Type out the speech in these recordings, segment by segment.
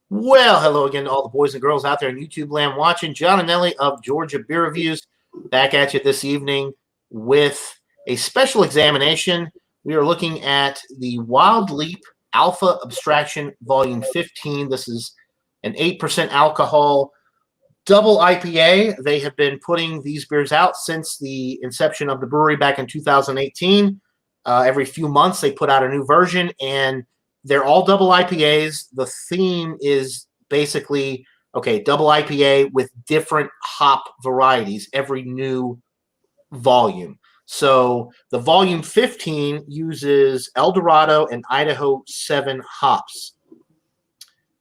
Well, hello again to all the boys and girls out there in YouTube land watching. John and Nelly of Georgia Beer Reviews back at you this evening with a special examination. We are looking at the Wild Leap Alpha Abstraction Volume 15. This is an 8% alcohol double IPA. They have been putting these beers out since the inception of the brewery back in 2018. Every few months, they put out a new version, and they're all double IPAs. The theme is basically, okay, double IPA with different hop varieties every new volume. So the volume 15 uses Eldorado and Idaho 7 hops.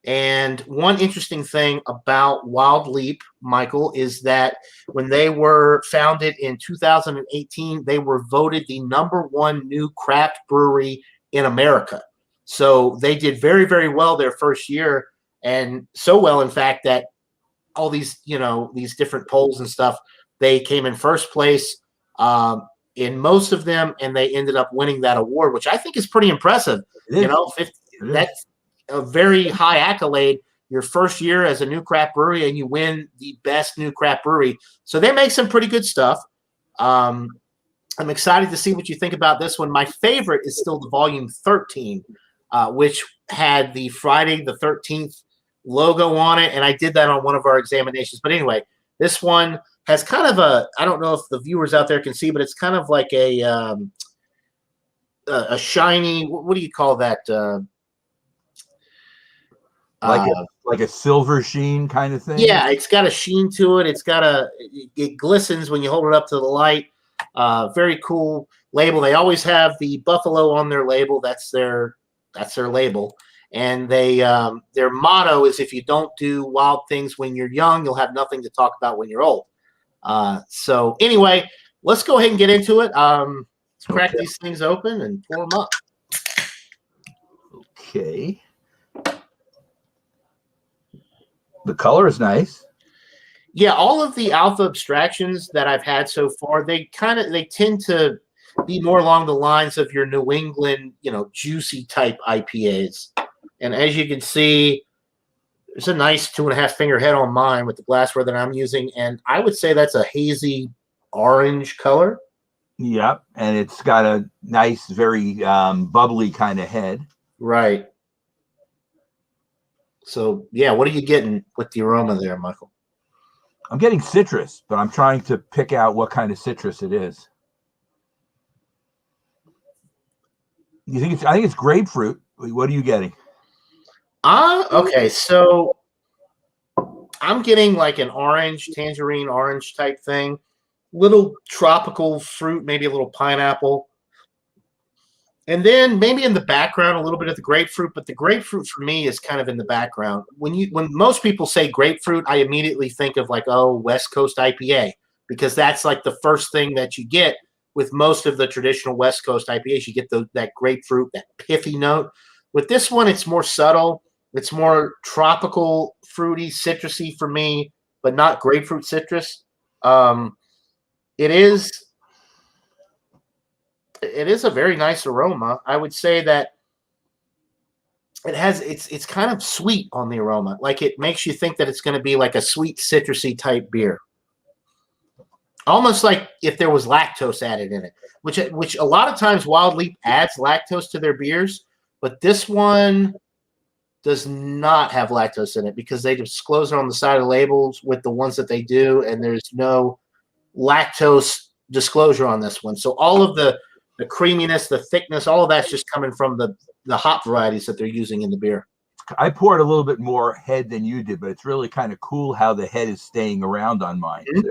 And one interesting thing about Wild Leap, Michael, is that when they were founded in 2018, they were voted the #1 new craft brewery in America. So they did very, very well their first year, and so well, in fact, that all these, these different polls and stuff, they came in first place in most of them, and they ended up winning that award, which I think is pretty impressive. It is. 50, that's a very high accolade your first year as a new craft brewery, and you win the best new craft brewery. So they make some pretty good stuff. I'm excited to see what you think about this one. My favorite is still the volume 13, which had the Friday the 13th logo on it, and I did that on one of our examinations. But anyway, this one has kind of I don't know if the viewers out there can see, but it's kind of like a shiny, what do you call that? Like a silver sheen kind of thing. Yeah, it's got a sheen to it. It glistens when you hold it up to the light. Very cool label. They always have the buffalo on their label. That's their label. And their motto is, if you don't do wild things when you're young, you'll have nothing to talk about when you're old. So anyway, let's go ahead and get into it. Let's crack these things open and pour them up. Okay. The color is nice. Yeah, all of the alpha abstractions that I've had so far, they tend to be more along the lines of your New England, juicy type IPAs. And as you can see, there's a nice 2.5 finger head on mine with the glassware that I'm using, and I would say that's a hazy orange color. Yep, and it's got a nice, very bubbly kind of head. Right. So, yeah, what are you getting with the aroma there, Michael? I'm getting citrus, but I'm trying to pick out what kind of citrus it is. I think it's grapefruit. What are you getting? Okay, so I'm getting like an orange, tangerine orange type thing. Little tropical fruit, maybe a little pineapple. And then maybe in the background, a little bit of the grapefruit, but the grapefruit for me is kind of in the background. When most people say grapefruit, I immediately think of like, West Coast IPA, because that's like the first thing that you get with most of the traditional West Coast IPAs. You get that grapefruit, that pithy note. With this one, it's more subtle. It's more tropical, fruity, citrusy for me, but not grapefruit citrus. It is a very nice aroma. I would say that it's kind of sweet on the aroma. Like, it makes you think that it's going to be like a sweet citrusy type beer. Almost like if there was lactose added in it, which a lot of times Wild Leap adds lactose to their beers, but this one does not have lactose in it because they disclose it on the side of the labels with the ones that they do, and there's no lactose disclosure on this one. So all of the creaminess, the thickness, all of that's just coming from the hop varieties that they're using in the beer. I poured a little bit more head than you did, but it's really kind of cool how the head is staying around on mine. Mm-hmm.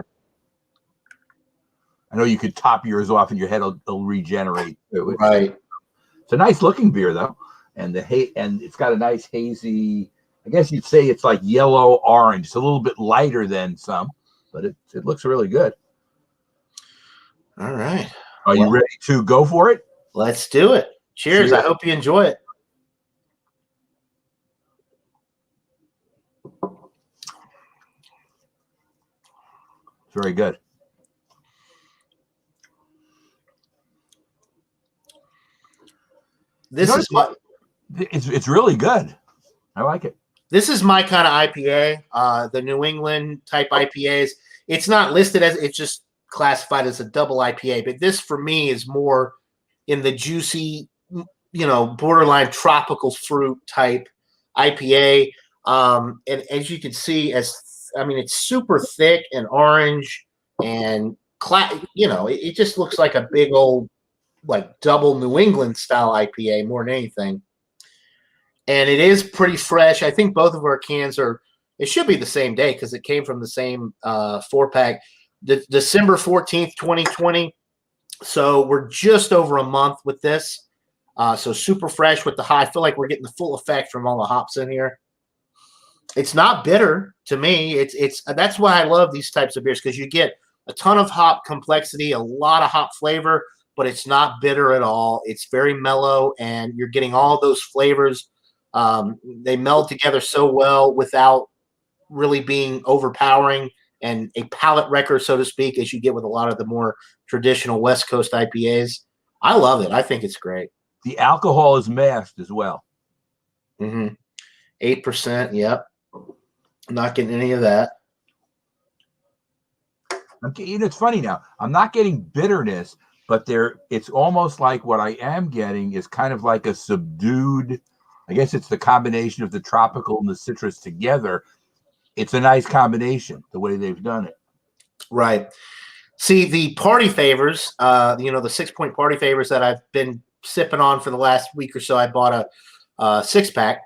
I know you could top yours off and your head will regenerate. Right. It's a nice looking beer though. And and it's got a nice hazy, I guess you'd say it's like yellow orange. It's a little bit lighter than some, but it looks really good. All right. Are you ready to go for it? Let's do it. Cheers. I hope you enjoy it. It's very good. This is it's really good. I like it. This is my kind of IPA, the New England type IPAs. It's not listed as, it's just classified as a double IPA, but this for me is more in the juicy, borderline tropical fruit type IPA. And as you can see, it's super thick and orange and it just looks like a big old like double New England style IPA more than anything. And it is pretty fresh. I think both of our cans it should be the same day because it came from the same 4-pack. December 14th, 2020. So we're just over a month with this. So super fresh with the high. I feel like we're getting the full effect from all the hops in here. It's not bitter to me. That's why I love these types of beers, because you get a ton of hop complexity, a lot of hop flavor, but it's not bitter at all. It's very mellow, and you're getting all those flavors. They meld together so well without really being overpowering and a palate wrecker, so to speak, as you get with a lot of the more traditional West Coast IPAs. I love it. I think it's great. The alcohol is masked as well. 8%. Yep. I'm not getting any of that. It's funny now. I'm not getting bitterness, but it's almost like what I am getting is kind of like a subdued. I guess it's the combination of the tropical and the citrus together. It's a nice combination, the way they've done it. Right. See, the party favors, the 6-point party favors that I've been sipping on for the last week or so. I bought a 6-pack,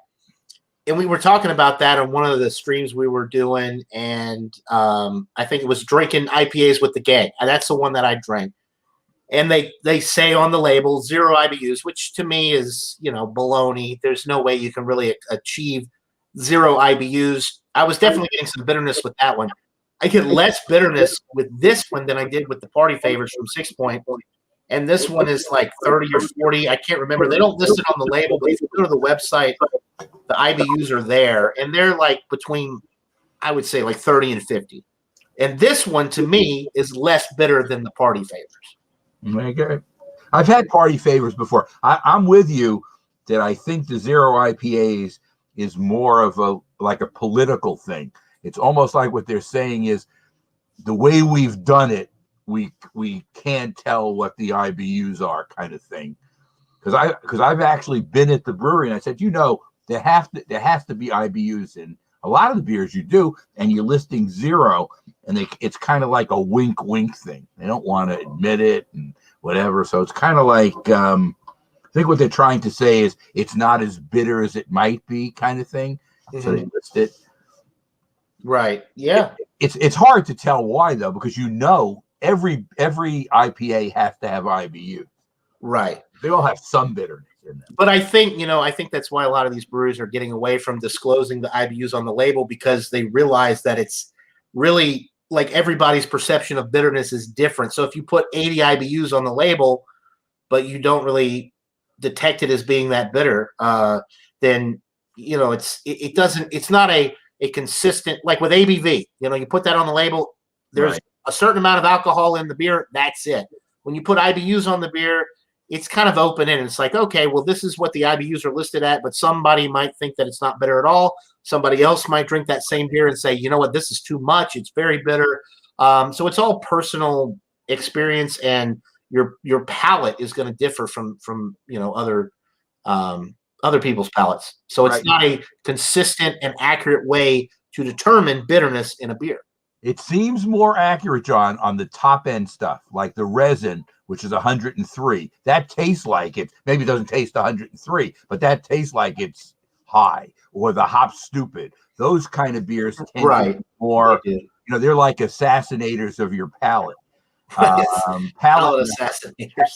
and we were talking about that on one of the streams we were doing, and I think it was drinking IPAs with the gang. And that's the one that I drank. And they say on the label 0 IBUs, which to me is, baloney. There's no way you can really achieve 0 IBUs. I was definitely getting some bitterness with that one. I get less bitterness with this one than I did with the party favors from 6-point. And this one is like 30 or 40. I can't remember. They don't list it on the label, but if you go to the website, the IBUs are there. And they're like between, I would say, like 30 and 50. And this one, to me, is less bitter than the party favors. Okay. I've had party favors before. I'm with you that I think the 0 IPAs is more of a political thing. It's almost like what they're saying is the way we've done it, we can't tell what the IBUs are, kind of thing. Because I've actually been at the brewery and I said, there has to be IBUs in a lot of the beers you do, and you're listing 0, and it's kind of like a wink thing. They don't want to admit it and whatever. So it's kind of like I think what they're trying to say is it's not as bitter as it might be, kind of thing. Mm-hmm. So they list it. Right. Yeah. It's hard to tell why though, because every IPA has to have IBU. Right. They all have some bitterness in them. But I think that's why a lot of these breweries are getting away from disclosing the IBUs on the label, because they realize that it's really like everybody's perception of bitterness is different. So if you put 80 IBUs on the label, but you don't really detect it as being that bitter, then it's not a consistent, like with ABV, you put that on the label, there's a certain amount of alcohol in the beer, that's it. When you put IBUs on the beer, it's kind of open-ended. It's like, okay, well, this is what the IBUs are listed at, but somebody might think that it's not bitter at all. Somebody else might drink that same beer and say, you know what, this is too much. It's very bitter. So it's all personal experience, and your palate is going to differ from other people's palates. So it's not a consistent and accurate way to determine bitterness in a beer. It seems more accurate, John, on the top end stuff, like the resin, which is 103. That tastes like it. Maybe it doesn't taste 103, but that tastes like it's high. Or the hop stupid. Those kind of beers tend to be more, they're like assassinators of your palate. Palate assassinators.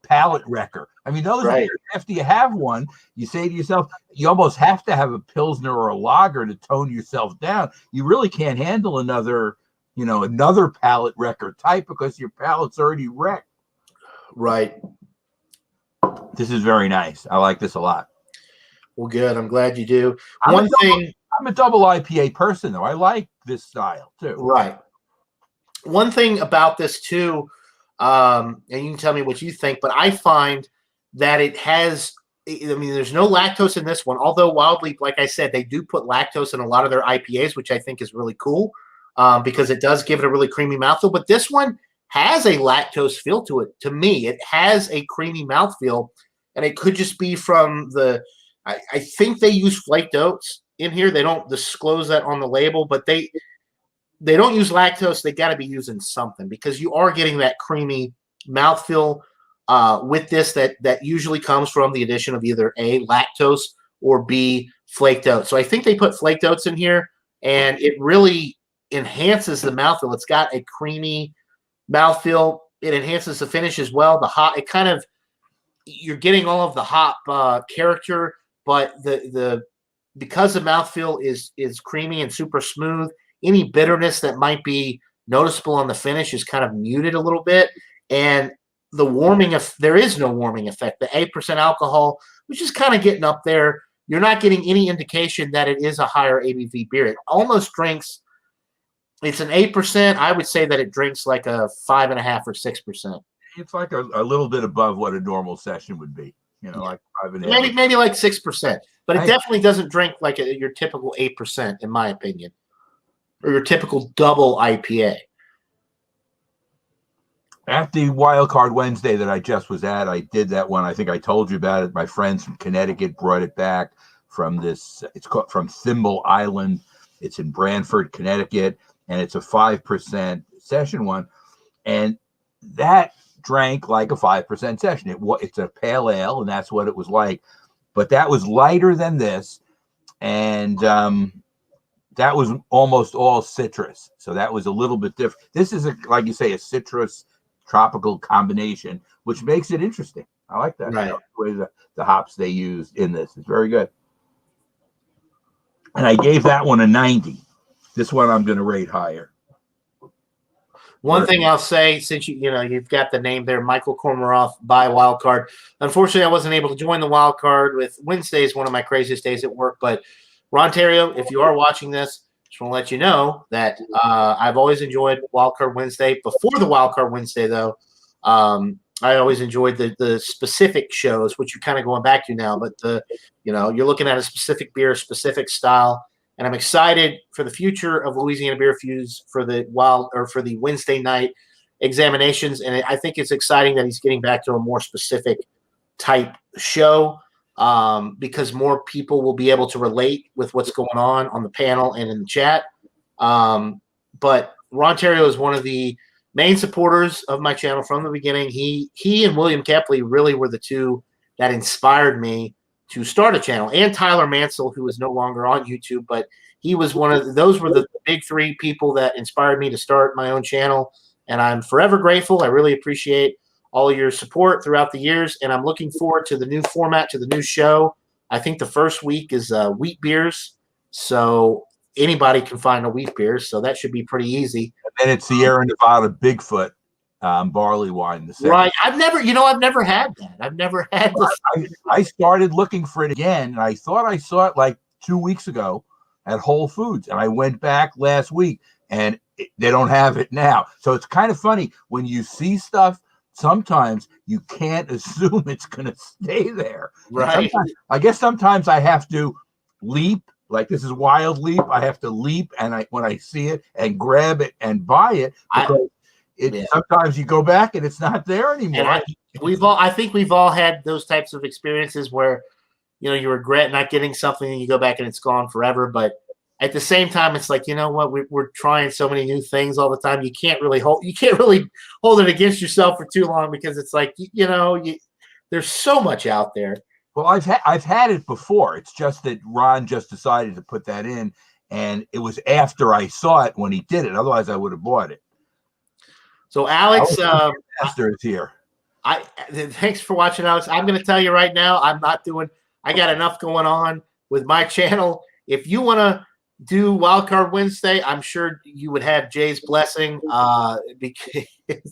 Palate wrecker. I mean, those beers, after you have one, you say to yourself, you almost have to have a Pilsner or a lager to tone yourself down. You really can't handle another palate wrecker type because your palate's already wrecked. Right. This is very nice. I like this a lot. Well, good. I'm glad you do. I'm a double IPA person, though. I like this style, too. Right. One thing about this, too, and you can tell me what you think, but I find that it has I mean, there's no lactose in this one, although Wild Leap, like I said, they do put lactose in a lot of their IPAs, which I think is really cool because it does give it a really creamy mouthfeel. But this one has a lactose feel to it. To me, it has a creamy mouthfeel, and it could just be from I think they use flaked oats in here. They don't disclose that on the label, but they don't use lactose. They got to be using something because you are getting that creamy mouthfeel with this that usually comes from the addition of either A, lactose, or B, flaked oats. So I think they put flaked oats in here, and it really enhances the mouthfeel. It's got a creamy mouthfeel. It enhances the finish as well. The hop, it kind of, you're getting all of the hop character, but the because the mouthfeel is creamy and super smooth, any bitterness that might be noticeable on the finish is kind of muted a little bit. And the warming of there is no warming effect. The 8% alcohol, which is kind of getting up there, you're not getting any indication that it is a higher ABV beer. It almost drinks. It's an 8%. I would say that it drinks like a 5.5 or 6%. It's like a little bit above what a normal session would be. Like 5.5. Maybe like 6%. But it definitely doesn't drink like your typical 8%, in my opinion, or your typical double IPA. At the Wild Card Wednesday that I just was at, I did that one. I think I told you about it. My friends from Connecticut brought it back from this. It's called from Thimble Island. It's in Branford, Connecticut, and it's a 5% session one. And that drank like a 5% session. It's a pale ale, and that's what it was like. But that was lighter than this, and that was almost all citrus. So that was a little bit different. This is, like you say, a citrus tropical combination, which makes it interesting. I like that. Right. The hops they used in this is very good. And I gave that one a 90. This one I'm going to rate higher. One thing I'll say, since you've got the name there, Michael Komaroff by Wildcard. Unfortunately, I wasn't able to join the Wildcard with Wednesdays, one of my craziest days at work. But Rontario, if you are watching this, just want to let you know that I've always enjoyed Wildcard Wednesday. Before the Wildcard Wednesday, though, I always enjoyed the specific shows, which you're kind of going back to now. But you're looking at a specific beer, specific style. And I'm excited for the future of Louisiana Beer Fuse for the Wednesday night examinations. And I think it's exciting that he's getting back to a more specific type show because more people will be able to relate with what's going on the panel and in the chat. But Rontario is one of the main supporters of my channel from the beginning. He and William Kepley really were the two that inspired me to start a channel, and Tyler Mansell, who is no longer on YouTube, but he was those were the big three people that inspired me to start my own channel. And I'm forever grateful. I really appreciate all of your support throughout the years. And I'm looking forward to the new format, to the new show. I think the first week is wheat beers. So anybody can find a wheat beer. So that should be pretty easy. And then it's Sierra Nevada Bigfoot barley wine. Right. I've never had that. I've never had this. I started looking for it again, and I thought I saw it like 2 weeks ago at Whole Foods, and I went back last week, and they don't have it now. So it's kind of funny when you see stuff. Sometimes you can't assume it's going to stay there. Right. I guess sometimes I have to leap. Like this is Wild Leap. I have to leap, and when I see it and grab it and buy it because. Sometimes you go back and it's not there anymore. I think we've all had those types of experiences where, you regret not getting something and you go back and it's gone forever. But at the same time, it's like, you know what, we're trying so many new things all the time. You can't really hold it against yourself for too long because it's like, there's so much out there. Well, I've had it before. It's just that Ron just decided to put that in, and it was after I saw it when he did it. Otherwise, I would have bought it. So Alex, Master is here. Thanks for watching, Alex. I'm going to tell you right now, I got enough going on with my channel. If you want to do Wildcard Wednesday, I'm sure you would have Jay's blessing.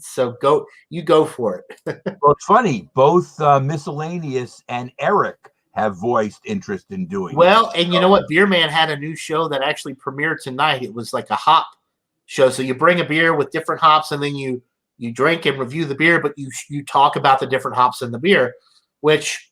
So go for it. Well, it's funny. Both Miscellaneous and Eric have voiced interest in doing it. And you know what? Beer Man had a new show that actually premiered tonight. It was like a hop show. So you bring a beer with different hops and then you drink and review the beer, but you talk about the different hops in the beer, which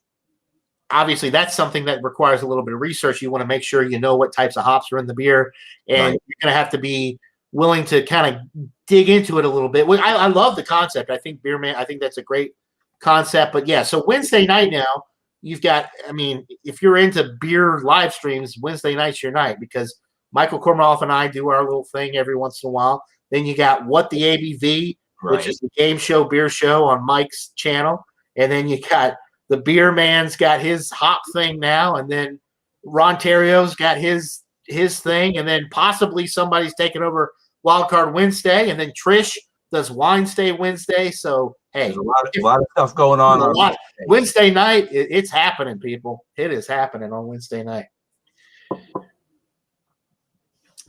obviously that's something that requires a little bit of research. You want to make sure you know what types of hops are in the beer, and Right. you're going to have to be willing to kind of dig into it a little bit. I love the concept. I think I think that's a great concept. But yeah, so Wednesday night now, you've got, I mean, if you're into beer live streams, Wednesday night's your night, because Michael Komaroff and I do our little thing every once in a while. Then you got What the ABV, which is the game show beer show on Mike's channel. And then you got the Beer Man's got his hop thing now, and then Ron Terrio's got his thing, and then possibly somebody's taking over Wildcard Wednesday, and then Trish does Wine Stay Wednesday. So hey, there's a lot of stuff going on. Wednesday night, it's happening, people. It is happening on Wednesday night.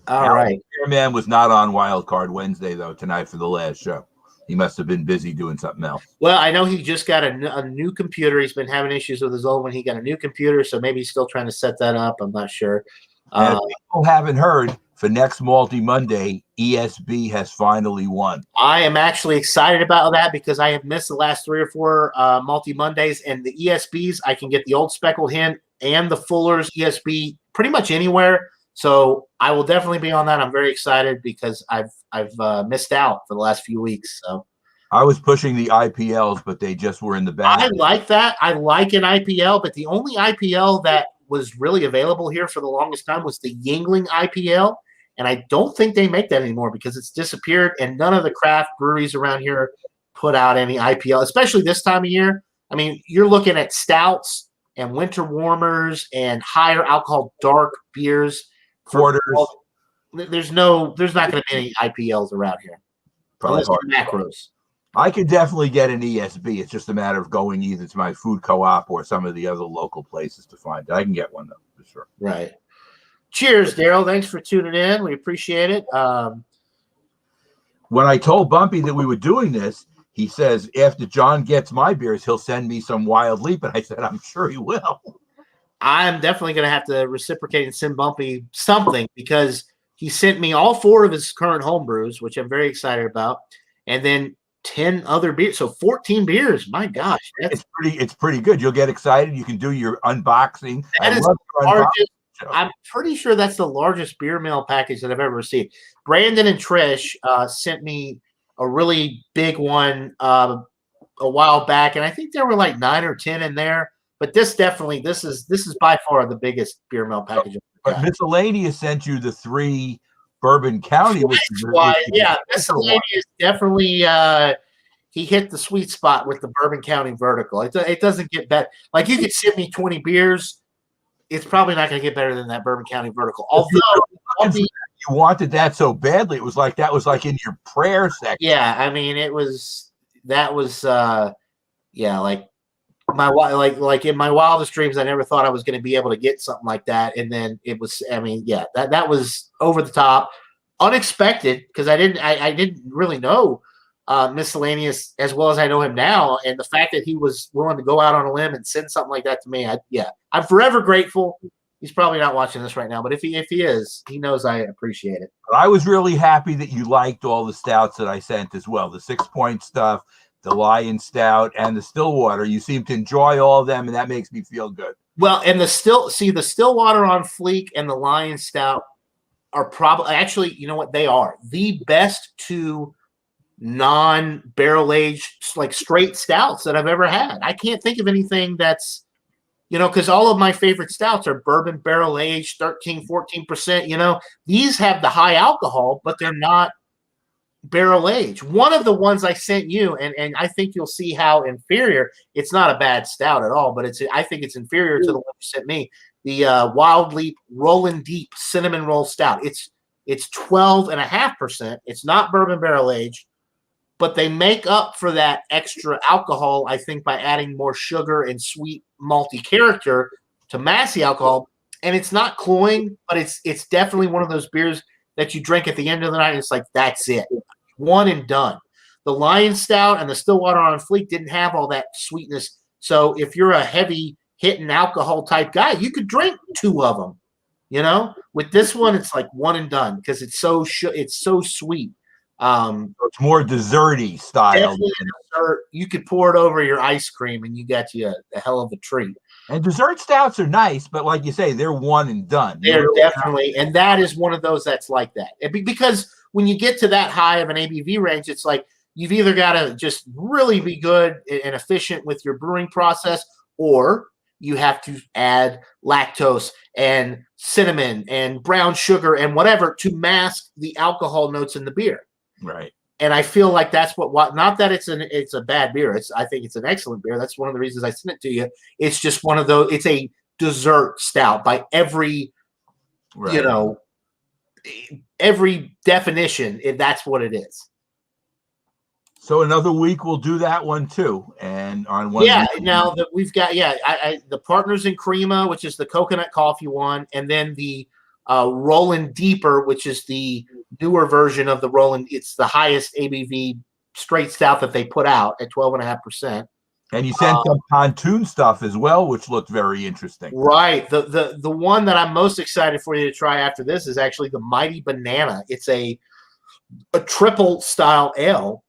All right. Beer Man was not on Wildcard Wednesday though tonight for the last show. He must have been busy doing something else. Well, I know he just got a new computer. He's been having issues with his old one. He got a new computer, so maybe he's still trying to set that up. I'm not sure. And if people haven't heard, for next Malty Monday, ESB has finally won. I am actually excited about that because I have missed the last 3 or 4 Malty Mondays, and the ESBs, I can get the Old Speckled Hen and the Fuller's ESB pretty much anywhere. So I will definitely be on that. I'm very excited because I've missed out for the last few weeks. So I was pushing the IPLs, but they just were in the back. I like that. I like an IPL, but the only IPL that was really available here for the longest time was the Yingling IPL, and I don't think they make that anymore because it's disappeared, and none of the craft breweries around here put out any IPL, especially this time of year. I mean, you're looking at stouts and winter warmers and higher alcohol dark beers. Porters. There's not going to be any IPLs around here. Probably unless macros. I could definitely get an ESB. It's just a matter of going either to my food co-op or some of the other local places to find it. I can get one though, for sure. Right. Cheers, Daryl. Thanks for tuning in. We appreciate it. When I told Bumpy that we were doing this, he says, after John gets my beers, he'll send me some Wild Leap. And I said, I'm sure he will. I'm definitely going to have to reciprocate and send Bumpy something because he sent me all 4 of his current home brews, which I'm very excited about. And then 10 other beers. So 14 beers. My gosh. It's pretty good. You'll get excited. You can do your unboxing. That is the largest. I'm pretty sure that's the largest beer mail package that I've ever received. Brandon and Trish sent me a really big one a while back, and I think there were like 9 or 10 in there. But this is by far the biggest beer mail package. But Miscellaneous sent you the 3 Bourbon County. Miscellaneous definitely he hit the sweet spot with the Bourbon County vertical. It doesn't get better. Like you could send me 20 beers. It's probably not going to get better than that Bourbon County vertical. Although you wanted that so badly, that was like in your prayer section. Yeah, I mean, like in my wildest dreams, I never thought I was going to be able to get something like that, and then it was. I mean, yeah, that was over the top, unexpected because I didn't really know Miscellaneous as well as I know him now, and the fact that he was willing to go out on a limb and send something like that to me, I'm forever grateful. He's probably not watching this right now, but if he is, he knows I appreciate it. But I was really happy that you liked all the stouts that I sent as well, the 6 Point stuff, the Lion Stout, and the Stillwater. You seem to enjoy all of them, and that makes me feel good. Well, and the Stillwater on Fleek and the Lion Stout are probably actually, you know what, they are the best 2 non-barrel aged, like straight stouts that I've ever had. I can't think of anything that's, because all of my favorite stouts are bourbon barrel aged, 13, 14%. These have the high alcohol, but they're not barrel aged. One of the ones I sent you, and I think you'll see how inferior. It's not a bad stout at all, but I think it's inferior to the one you sent me. The Wild Leap Rollin' Deep Cinnamon Roll Stout. It's 12.5%. It's not bourbon barrel aged. But they make up for that extra alcohol, I think, by adding more sugar and sweet malty character to mask the alcohol. And it's not cloying, but it's definitely one of those beers that you drink at the end of the night. And it's like, that's it. One and done. The Lion Stout and the Stillwater on Fleek didn't have all that sweetness. So if you're a heavy hitting alcohol type guy, you could drink 2 of them. With this one, it's like one and done because it's so sweet. It's more desserty style. Dessert. You could pour it over your ice cream, and you got you a hell of a treat. And dessert stouts are nice, but like you say, they're one and done. They're definitely, and that is one of those that's like that. Because when you get to that high of an ABV range, it's like you've either got to just really be good and efficient with your brewing process, or you have to add lactose and cinnamon and brown sugar and whatever to mask the alcohol notes in the beer. Right. And I feel like that's what not that it's a bad beer. I think it's an excellent beer. That's one of the reasons I sent it to you. It's just one of those. It's a dessert stout by every, right. Every definition. That's what it is. So another week we'll do that one too, and on one. Yeah. Now that we've got the Partners in Crema, which is the coconut coffee one, and then the Rollin' Deeper, which is the newer version of the Rollin'. It's the highest ABV straight stout that they put out at 12.5%. And you sent some pontoon stuff as well, which looked very interesting. Right. The one that I'm most excited for you to try after this is actually the Mighty Banana. It's a triple style ale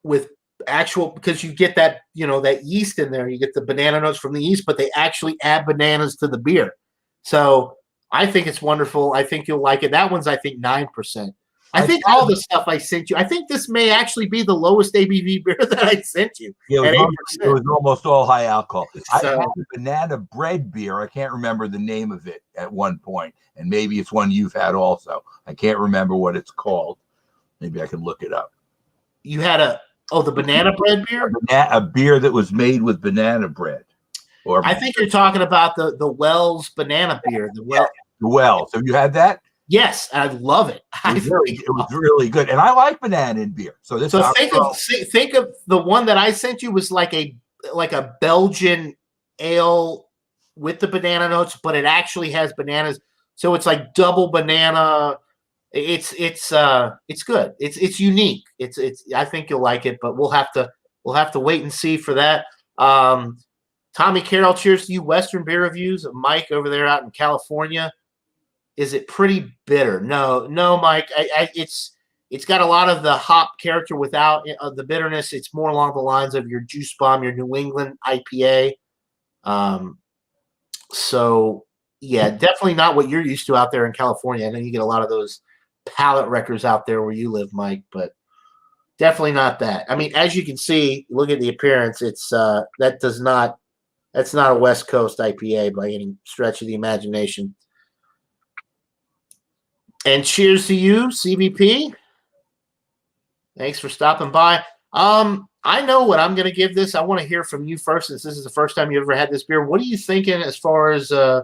with actual, because you get that, that yeast in there. You get the banana notes from the yeast, but they actually add bananas to the beer. So I think it's wonderful. I think you'll like it. That one's, I think, 9%. I think all the stuff I sent you, I think this may actually be the lowest ABV beer that I sent you. Yeah, it was almost all high alcohol. I So, had a banana bread beer. I can't remember the name of it at one point, and maybe it's one you've had also. I can't remember what it's called. Maybe I can look it up. you had the banana bread beer? A beer that was made with banana bread. Or I think you're talking about the Wells banana beer. The Wells. Have you had that? Yes, I love it. It was really good, and I like banana in beer. So think of the one that I sent you was like a Belgian ale with the banana notes, but it actually has bananas. So it's like double banana. It's good. It's unique. I think you'll like it, but we'll have to wait and see for that. Tommy Carroll, cheers to you. Western Beer Reviews. Mike over there out in California. Is it pretty bitter? No, Mike. It's got a lot of the hop character without the bitterness. It's more along the lines of your Juice Bomb, your New England IPA. So yeah, definitely not what you're used to out there in California. I know you get a lot of those palate wreckers out there where you live, Mike, but definitely not that. I mean, as you can see, look at the appearance. It's that's not a West Coast IPA by any stretch of the imagination. And cheers to you, CVP. Thanks for stopping by. I know what I'm going to give this. I want to hear from you first, since this is the first time you ever had this beer. What are you thinking as far as a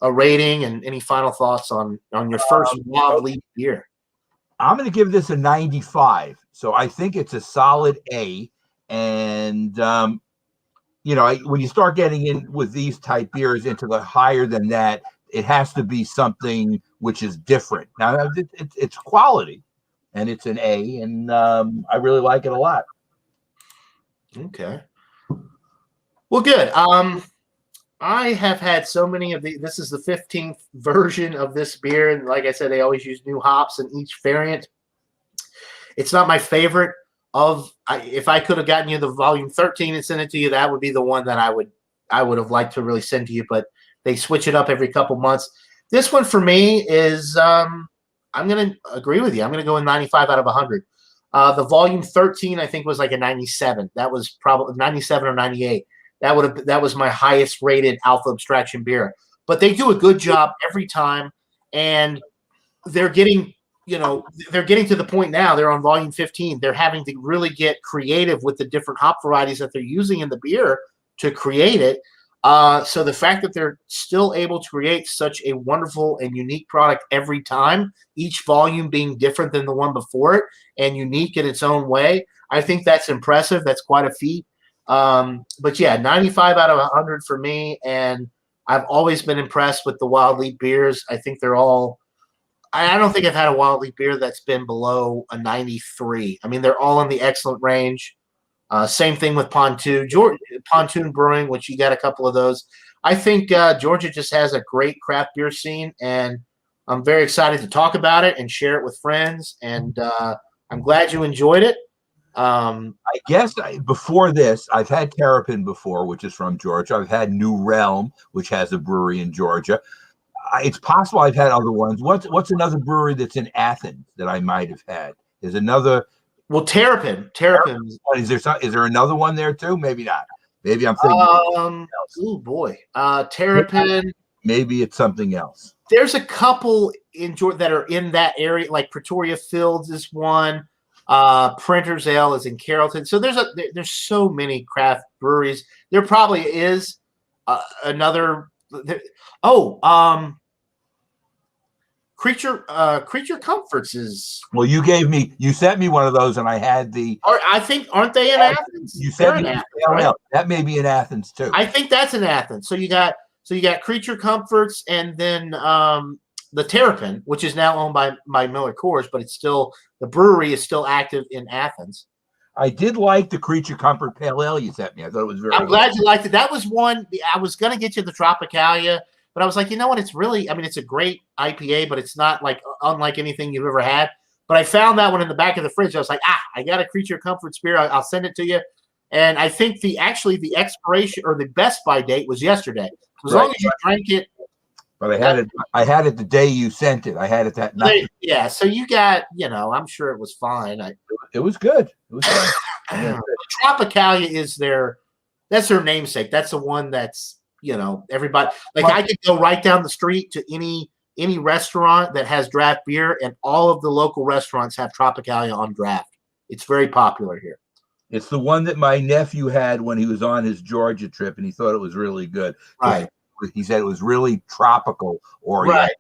rating, and any final thoughts on your first Wild Leaf beer? I'm going to give this a 95. So I think it's a solid A. And, when you start getting in with these type beers into the higher than that, it has to be something which is different. Now, it's quality, and it's an A, and I really like it a lot. Okay. Well, good. I have had so many of these. This is the 15th version of this beer, and like I said, they always use new hops in each variant. It's not my favorite. If I could have gotten you the volume 13 and sent it to you, that would be the one that I would have liked to really send to you, but they switch it up every couple months. This one for me is, I'm going to agree with you. I'm going to go in 95 out of 100. The volume 13, I think, was like a 97. That was probably 97 or 98. That was my highest rated Alpha Abstraction beer. But they do a good job every time, and they're getting to the point now. They're on volume 15. They're having to really get creative with the different hop varieties that they're using in the beer to create it. So the fact that they're still able to create such a wonderful and unique product every time, each volume being different than the one before it and unique in its own way, I think that's impressive. That's quite a feat. But yeah, 95 out of 100 for me. And I've always been impressed with the Wild Leaf beers. I think they're all, I don't think I've had a Wild Leaf beer that's been below a 93. I mean, they're all in the excellent range. Same thing with Pontoon Brewing, which you got a couple of those. I think Georgia just has a great craft beer scene, and I'm very excited to talk about it and share it with friends. And I'm glad you enjoyed it. I guess before this, I've had Terrapin before, which is from Georgia. I've had New Realm, which has a brewery in Georgia. It's possible I've had other ones. What's another brewery that's in Athens that I might have had? Is another Well, Terrapin. Is there another one there too? Maybe not. Maybe I'm thinking. Oh boy, Terrapin. Maybe it's something else. There's a couple in Georgia that are in that area, like Pretoria Fields is one. Printer's Ale is in Carrollton. So there's so many craft breweries. There probably is another. Creature Comforts is. Well, you sent me one of those, and I had the. Aren't they in Athens? You said in Athens, right? That may be in Athens too. I think that's in Athens. So you got Creature Comforts, and then the Terrapin, which is now owned by Miller Coors, but it's still, the brewery is still active in Athens. I did like the Creature Comfort Pale Ale you sent me. I thought it was very. I'm glad you liked it. That was one I was going to get you the Tropicalia, but I was like, you know what? It's really, I mean, it's a great IPA, but it's not like unlike anything you've ever had. But I found that one in the back of the fridge. I was like, I got a Creature Comforts beer. I'll send it to you. And I think the expiration or the best by date was yesterday. As long as you drank it. But I had it the day you sent it. I had it that night. Yeah, so you got, I'm sure it was fine. It was good. It was fine. Tropicalia is that's their namesake. That's the one that's, everybody, like I could go right down the street to any restaurant that has draft beer, and all of the local restaurants have Tropicalia on draft. It's very popular here. It's the one that my nephew had when he was on his Georgia trip, and he thought it was really good. Right. He said it was really tropical oriented.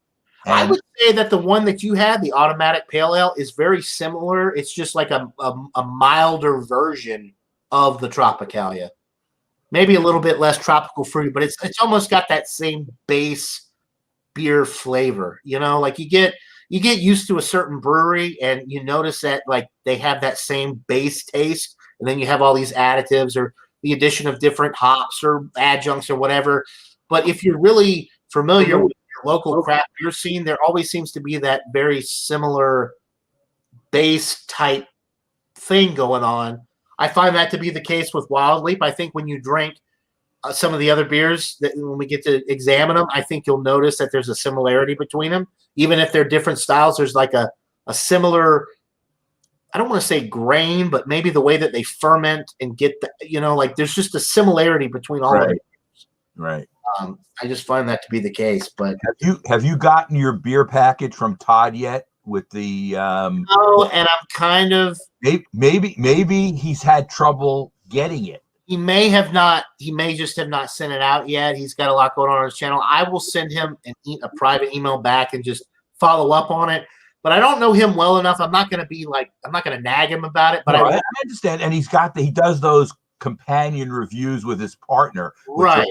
Right. I would say that the one that you had, the automatic pale ale, is very similar. It's just like a milder version of the Tropicalia. Maybe a little bit less tropical fruit, but it's almost got that same base beer flavor. Like you get used to a certain brewery and you notice that like they have that same base taste, and then you have all these additives or the addition of different hops or adjuncts or whatever. But if you're really familiar with your local craft beer scene, there always seems to be that very similar base type thing going on. I find that to be the case with Wild Leap. I think when you drink some of the other beers, that when we get to examine them, I think you'll notice that there's a similarity between them. Even if they're different styles, there's like a similar, I don't want to say grain, but maybe the way that they ferment and get like there's just a similarity between all of them. Right. I just find that to be the case. But have you gotten your beer package from Todd yet with the no, and I'm kind of maybe he's had trouble getting it. He may just have not sent it out yet. He's got a lot going on his channel. I will send him a private email back and just follow up on it. But I don't know him well enough. I'm not going to nag him about it. But I understand. And he does those companion reviews with his partner. Right.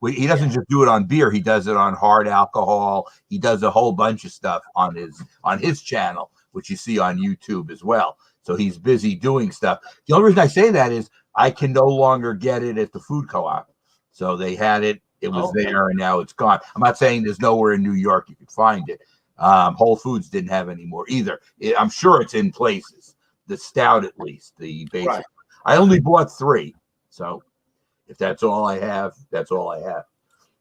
He doesn't just do it on beer. He does it on hard alcohol. He does a whole bunch of stuff on his channel, which you see on YouTube as well. So he's busy doing stuff. The only reason I say that is I can no longer get it at the food co-op. So they had it. It was there, and now it's gone. I'm not saying there's nowhere in New York you could find it. Whole Foods didn't have any more either. I'm sure it's in places. The stout, at least, the basic. Right. I only bought 3. So if that's all I have, that's all I have.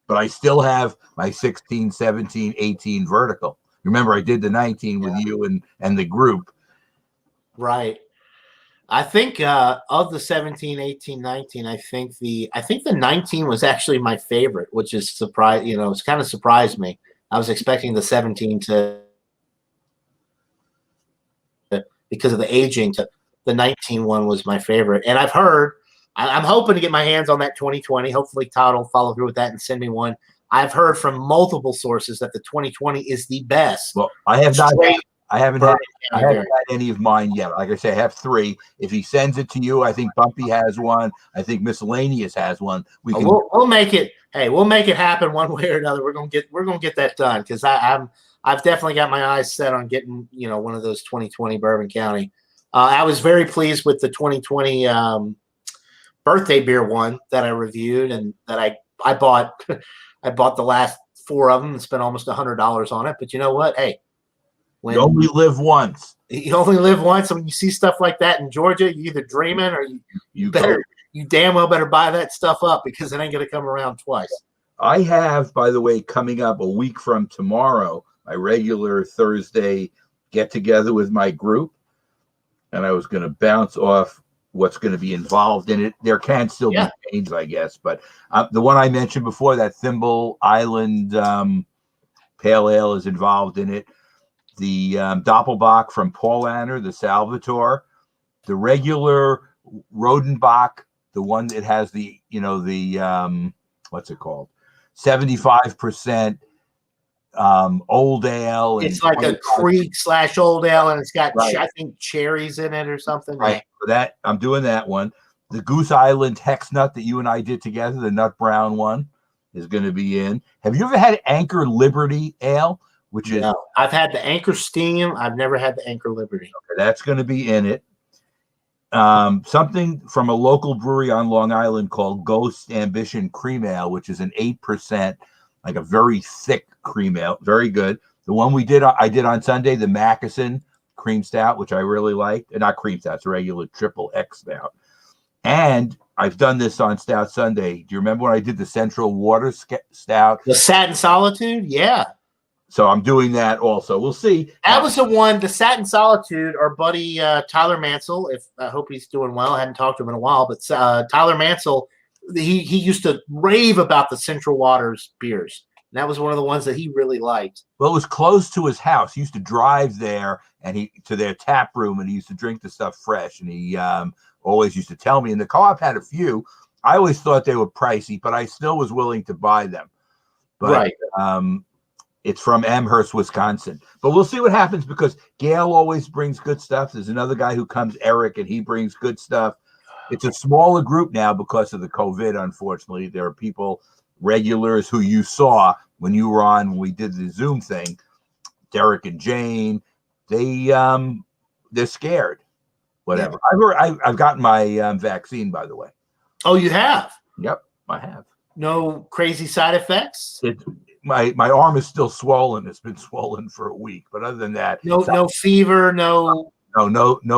But I still have my 16, 17, 18 vertical. Remember, I did the 19 with you and the group. Right. I think of the 17, 18, 19, I think the 19 was actually my favorite, which is surprise. It's kind of surprised me. I was expecting the 17 because of the aging. The 19 one was my favorite, and I've heard. I'm hoping to get my hands on that 2020. Hopefully, Todd will follow through with that and send me one. I've heard from multiple sources that the 2020 is the best. Well, I haven't had any of mine yet. Like I say, I have 3. If he sends it to you, I think Bumpy has one. I think Miscellaneous has one. We'll make it. Hey, we'll make it happen one way or another. We're gonna get that done because I've definitely got my eyes set on getting one of those 2020 Bourbon County. I was very pleased with the 2020 birthday beer one that I reviewed and that I bought. I bought the last 4 of them and spent almost $100 on it. But you know what? Hey, When you only live once. You only live once. And when you see stuff like that in Georgia, you either dreaming or you damn well better buy that stuff up because it ain't going to come around twice. I have, by the way, coming up a week from tomorrow, my regular Thursday get together with my group, and I was going to bounce off what's going to be involved in it. There can still be change, I guess, but the one I mentioned before, that Thimble Island Pale Ale, is involved in it. The Doppelbock from Paulaner, the Salvatore, the regular Rodenbach, the one that has the what's it called? 75% old ale. It's like a Creek / old ale, and it's got I think cherries in it or something. Right. For that, I'm doing that one. The Goose Island Hex Nut that you and I did together, the nut brown one, is going to be in. Have you ever had Anchor Liberty Ale? Which is I've had the Anchor Steam. I've never had the Anchor Liberty. Okay, that's going to be in it. Something from a local brewery on Long Island called Ghost Ambition Cream Ale, which is an 8%, like a very thick cream ale. Very good. The one I did on Sunday, the Mackeson Cream Stout, which I really liked. Not cream stout, it's a regular triple X stout. And I've done this on Stout Sunday. Do you remember when I did the Central Water Stout? The Satin Solitude? Yeah. So I'm doing that also. We'll see. That was the one, the Satin Solitude, our buddy Tyler Mansell. I hope he's doing well. I hadn't talked to him in a while, but Tyler Mansell, he used to rave about the Central Waters beers. And that was one of the ones that he really liked. Well, it was close to his house. He used to drive there to their tap room, and he used to drink the stuff fresh. And he always used to tell me. And the co-op had a few. I always thought they were pricey, but I still was willing to buy them. But, it's from Amherst, Wisconsin. But we'll see what happens because Gail always brings good stuff. There's another guy who comes, Eric, and he brings good stuff. It's a smaller group now because of the COVID, unfortunately. There are people, regulars who you saw when you were on, when we did the Zoom thing, Derek and Jane. They're scared. Whatever. Yeah. I've gotten my vaccine, by the way. Oh, you have? Yep, I have. No crazy side effects? My arm is still swollen. It's been swollen for a week, but other than that, no fever, no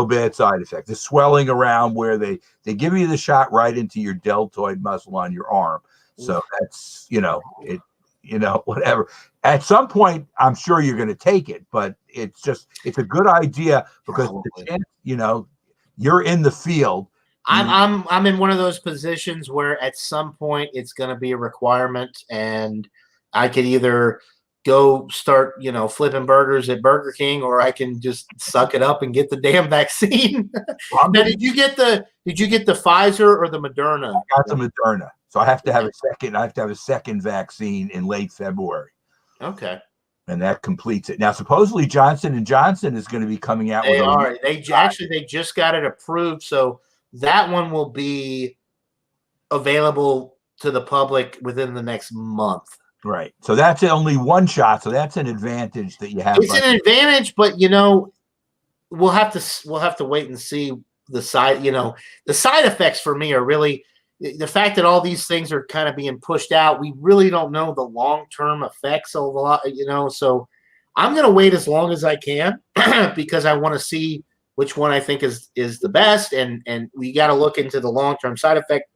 bad side effects. The swelling around where they give you the shot right into your deltoid muscle on your arm. So that's whatever. At some point, I'm sure you're going to take it, but it's a good idea because the chance, you're in the field. I'm in one of those positions where at some point it's going to be a requirement, and I could either go start, flipping burgers at Burger King, or I can just suck it up and get the damn vaccine. Now, did you get the Pfizer or the Moderna? I got the Moderna, so I have to have a second. I have to have a second vaccine in late February. Okay. And that completes it. Now, supposedly Johnson & Johnson is going to be coming out. They just got it approved, so that one will be available to the public within the next month. Right. So that's only one shot. So that's an advantage that you have. It's an advantage, but we'll have to wait and see the side. The side effects for me are really the fact that all these things are kind of being pushed out. We really don't know the long-term effects of a lot. So I'm going to wait as long as I can because I want to see which one I think is the best, and we got to look into the long-term side effect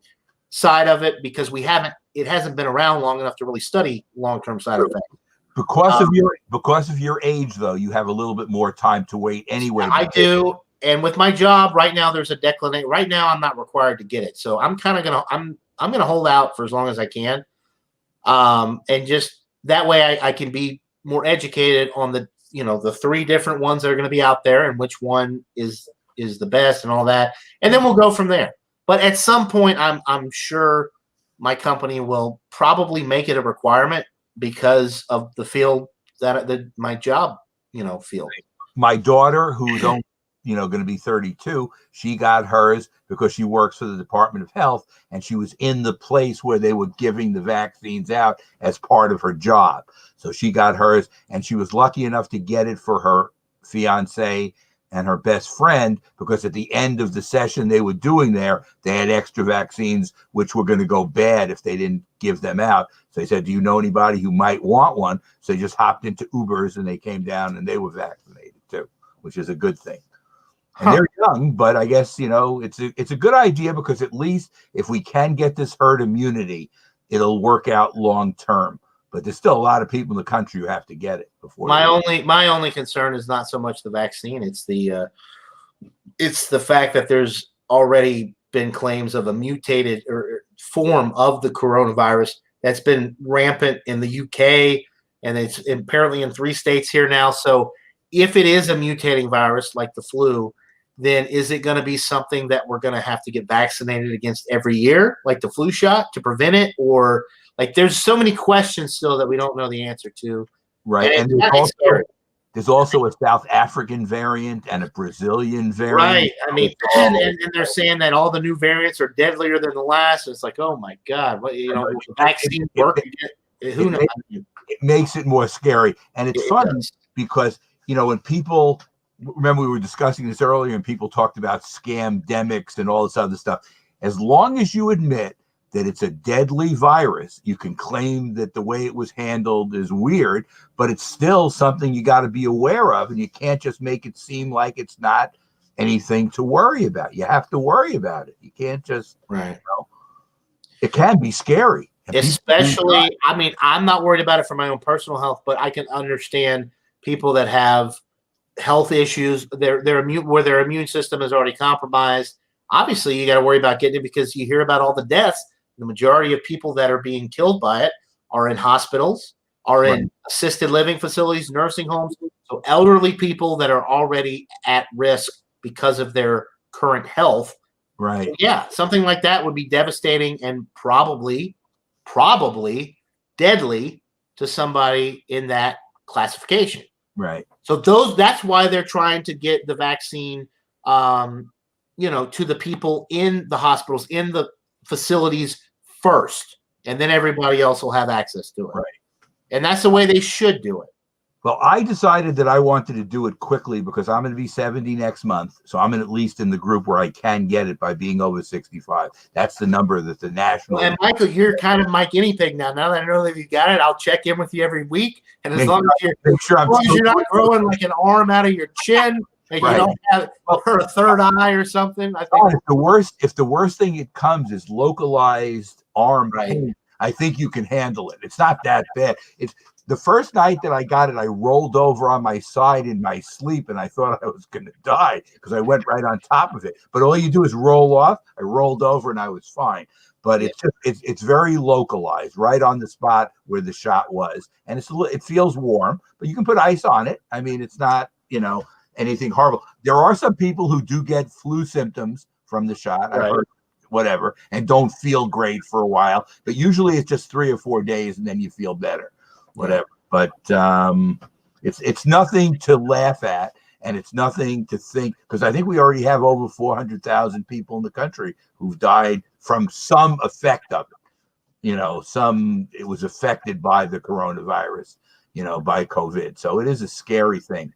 side of it because it hasn't been around long enough to really study long-term side effects. Because of your age, though, you have a little bit more time to wait anyway. I do, and with my job right now, there's a declination. Right now, I'm not required to get it, so I'm kind of gonna hold out for as long as I can, and just that way I can be more educated on the three different ones that are going to be out there and which one is the best and all that, and then we'll go from there. But at some point, I'm sure my company will probably make it a requirement because of the field that my job, field. My daughter, who's only, going to be 32, she got hers because she works for the Department of Health, and she was in the place where they were giving the vaccines out as part of her job. So she got hers, and she was lucky enough to get it for her fiance and her best friend, because at the end of the session they were doing there, they had extra vaccines which were going to go bad if they didn't give them out. So they said, do you know anybody who might want one? So they just hopped into Ubers and they came down and they were vaccinated. too, which is a good thing. And they're young, but I guess, it's a good idea because at least if we can get this herd immunity, it'll work out long term. But there's still a lot of people in the country who have to get it before. My only concern is not so much the vaccine; it's the fact that there's already been claims of a mutated or form of the coronavirus that's been rampant in the UK, and it's apparently in 3 states here now. So, if it is a mutating virus like the flu, then is it going to be something that we're going to have to get vaccinated against every year, like the flu shot, to prevent it? Or like there's so many questions still that we don't know the answer to. Right. And there's also a South African variant and a Brazilian variant. Right. I mean, and they're saying that all the new variants are deadlier than the last. It's like, oh my God, what, vaccine work? Who knows? It makes it more scary. And it's fun because, when people – remember we were discussing this earlier and people talked about scamdemics and all this other stuff. As long as you admit that it's a deadly virus, you can claim that the way it was handled is weird, but it's still something you got to be aware of, and you can't just make it seem like it's not anything to worry about. You have to worry about it. You can't just, it can be scary. Especially, I mean, I'm not worried about it for my own personal health, but I can understand people that have health issues, their immune system is already compromised. Obviously, you got to worry about getting it because you hear about all the deaths. The majority of people that are being killed by it are in hospitals, are in assisted living facilities, nursing homes. So elderly people that are already at risk because of their current health. Right. So yeah, something like that would be devastating and probably deadly to somebody in that classification. Right. So that's why they're trying to get the vaccine, to the people in the hospitals, in the facilities first, and then everybody else will have access to it. Right. And that's the way they should do it. Well, I decided that I wanted to do it quickly because I'm going to be 70 next month. So I'm at least in the group where I can get it by being over 65. That's the number that the national. And Michael, you're kind of my guinea pig now. Now that I know that you got it, I'll check in with you every week. And as long as you're not growing like an arm out of your chin, and you don't have a third eye or something. I think if the worst thing it comes is localized arm pain, I think you can handle it. It's not that bad. It's the first night that I got it, I rolled over on my side in my sleep, and I thought I was going to die because I went right on top of it. But all you do is roll off. I rolled over, and I was fine. But it's very localized, right on the spot where the shot was, and it feels warm. But you can put ice on it. I mean, it's not anything horrible. There are some people who do get flu symptoms from the shot. I've heard whatever, and don't feel great for a while. But usually it's just 3 or 4 days, and then you feel better. Whatever, but it's nothing to laugh at, and it's nothing to think, because I think we already have over 400,000 people in the country who've died from some effect of it. It was affected by the coronavirus, by COVID. So it is a scary thing.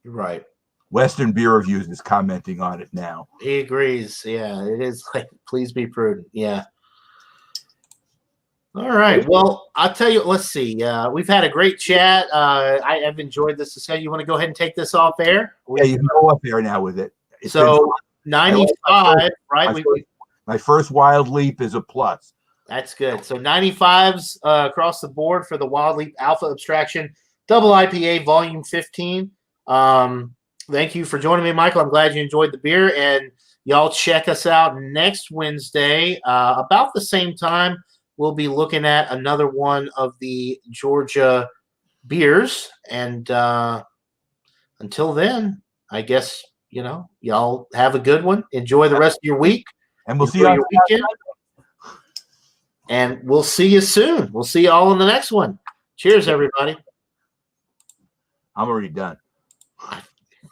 Right. Western Beer Reviews is commenting on it now. He agrees. Yeah, it is like, please be prudent. Yeah. All right. Well, I'll tell you, let's see. We've had a great chat. I've enjoyed this discussion. You want to go ahead and take this off air? Yeah, you can go up air now with it. So 95, right? My first wild leap is a plus. That's good. So 95s across the board for the Wild Leap Alpha Abstraction Double IPA Volume 15. Thank you for joining me, Michael. I'm glad you enjoyed the beer. And y'all check us out next Wednesday about the same time. We'll be looking at another one of the Georgia beers. And until then, I guess, y'all have a good one. Enjoy the rest of your week. And we'll see you on your weekend. And we'll see you soon. We'll see you all in the next one. Cheers, everybody. I'm already done.